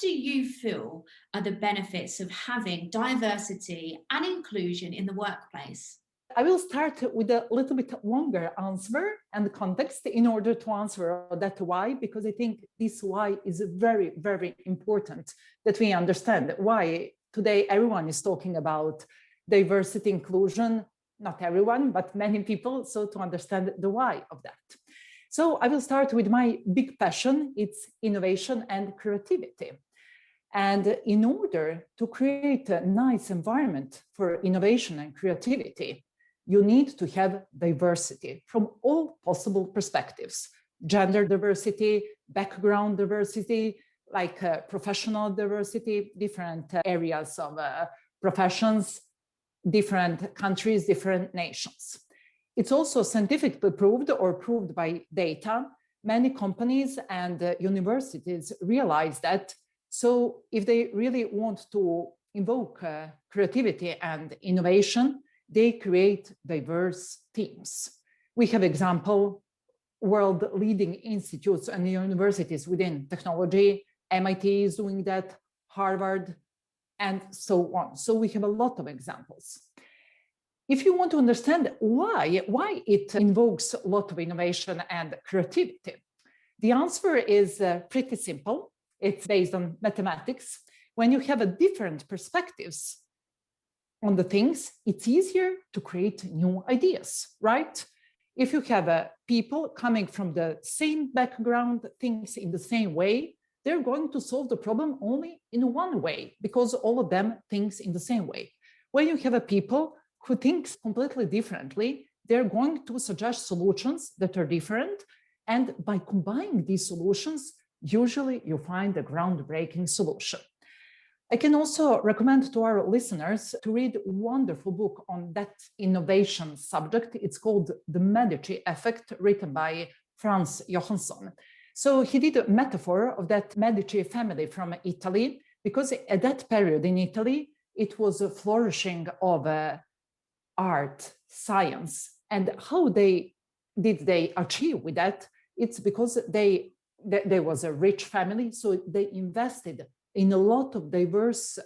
do you feel are the benefits of having diversity and inclusion in the workplace? I will start with a little bit longer answer and context in order to answer that why, because I think this why is very, very important that we understand why today everyone is talking about diversity, inclusion, not everyone, but many people, so to understand the why of that. So I will start with my big passion, it's innovation and creativity. And in order to create a nice environment for innovation and creativity, you need to have diversity from all possible perspectives: gender diversity, background diversity, like professional diversity, different areas of professions, different countries, different nations. It's also scientifically proved or proved by data. Many companies and universities realize that. So if they really want to invoke creativity and innovation, they create diverse teams. We have example, world leading institutes and universities within technology. MIT is doing that, Harvard, and so on. So we have a lot of examples. If you want to understand why it invokes a lot of innovation and creativity, the answer is pretty simple. It's based on mathematics. When you have a different perspectives on the things, it's easier to create new ideas, right? If you have people coming from the same background, things in the same way, they're going to solve the problem only in one way because all of them think in the same way. When you have people who think completely differently, they're going to suggest solutions that are different. And by combining these solutions, usually you find a groundbreaking solution. I can also recommend to our listeners to read a wonderful book on that innovation subject. It's called The Medici Effect, written by Franz Johansson. So he did a metaphor of that Medici family from Italy, because at that period in Italy, it was a flourishing of art, science. And how did they achieve with that? It's because there was a rich family, so they invested in a lot of diverse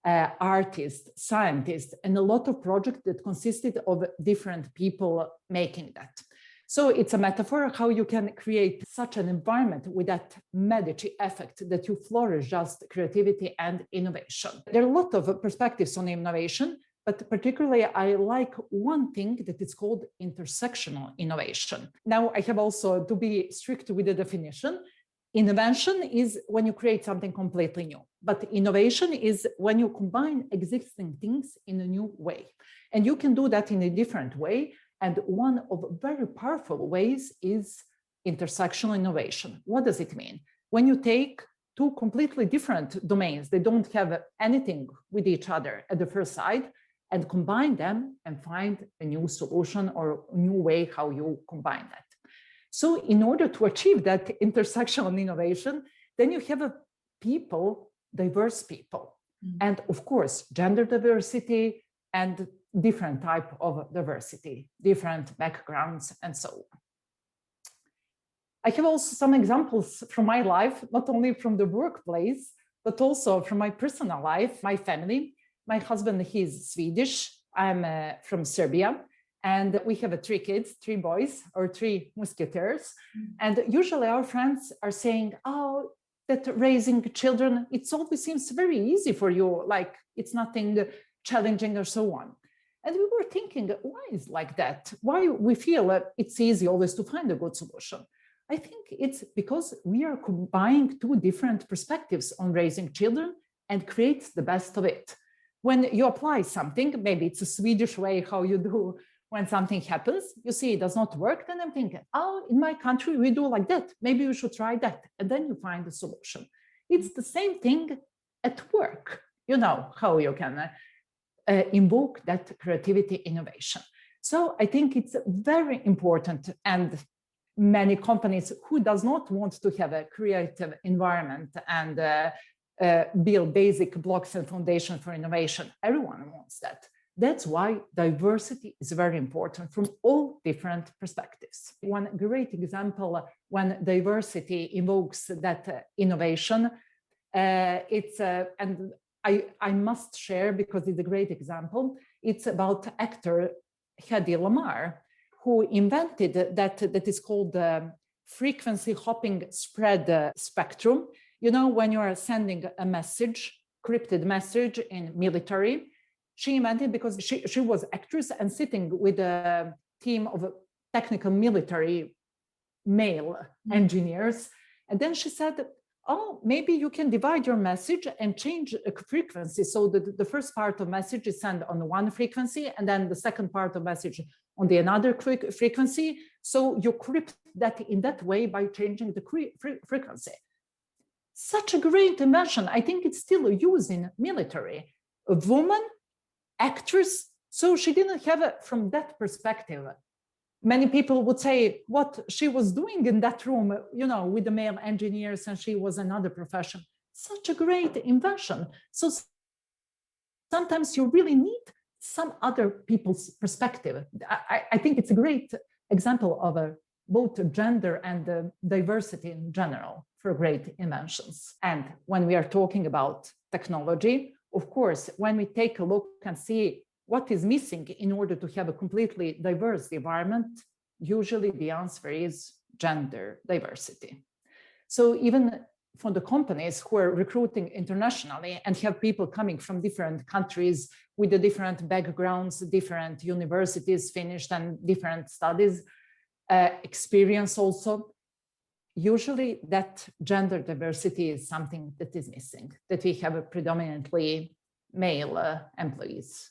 artists, scientists, and a lot of projects that consisted of different people making that. So it's a metaphor how you can create such an environment with that Medici effect that you flourish just creativity and innovation. There are a lot of perspectives on innovation, but particularly I like one thing that is called intersectional innovation. Now I have also to be strict with the definition. Invention is when you create something completely new, but innovation is when you combine existing things in a new way. And you can do that in a different way. And one of very powerful ways is intersectional innovation. What does it mean? When you take two completely different domains, they don't have anything with each other at the first sight, and combine them and find a new solution or a new way how you combine that. So in order to achieve that intersectional innovation, then you have people, diverse people, and of course, gender diversity and different type of diversity, different backgrounds, and so on. I have also some examples from my life, not only from the workplace, but also from my personal life, my family. My husband, he's Swedish. I'm from Serbia. And we have 3 kids, 3 boys, or 3 musketeers. And usually our friends are saying, oh, that raising children, it always seems very easy for you, like it's nothing challenging or so on. And we were thinking, why is like that? Why we feel it's easy always to find a good solution? I think it's because we are combining 2 different perspectives on raising children and create the best of it. When you apply something, maybe it's a Swedish way how you do when something happens, you see it does not work, then I'm thinking, oh, in my country, we do like that. Maybe you should try that. And then you find a solution. It's the same thing at work. You know how you can invoke that creativity innovation. So I think it's very important, and many companies who does not want to have a creative environment and build basic blocks and foundation for innovation, everyone wants that. That's why diversity is very important from all different perspectives. One great example when diversity invokes that innovation And I must share because it's a great example. It's about actor Hedy Lamarr, who invented that is called the frequency hopping spread spectrum. You know, when you are sending a message, encrypted message in military, she invented because she was actress and sitting with a team of technical military male engineers. And then she said, oh, maybe you can divide your message and change a frequency. So the first part of message is sent on one frequency, and then the second part of message on the another frequency. So you crypt that in that way by changing the frequency. Such a great invention. I think it's still used in military. A woman, actress, so she didn't have it from that perspective. Many people would say what she was doing in that room, you know, with the male engineers, and she was another profession. Such a great invention. So sometimes you really need some other people's perspective. I think it's a great example of both gender and diversity in general for great inventions. And when we are talking about technology, of course, when we take a look and see what is missing in order to have a completely diverse environment, usually the answer is gender diversity. So even for the companies who are recruiting internationally and have people coming from different countries with the different backgrounds, different universities finished and different studies, experience also, usually that gender diversity is something that is missing, that we have a predominantly male employees.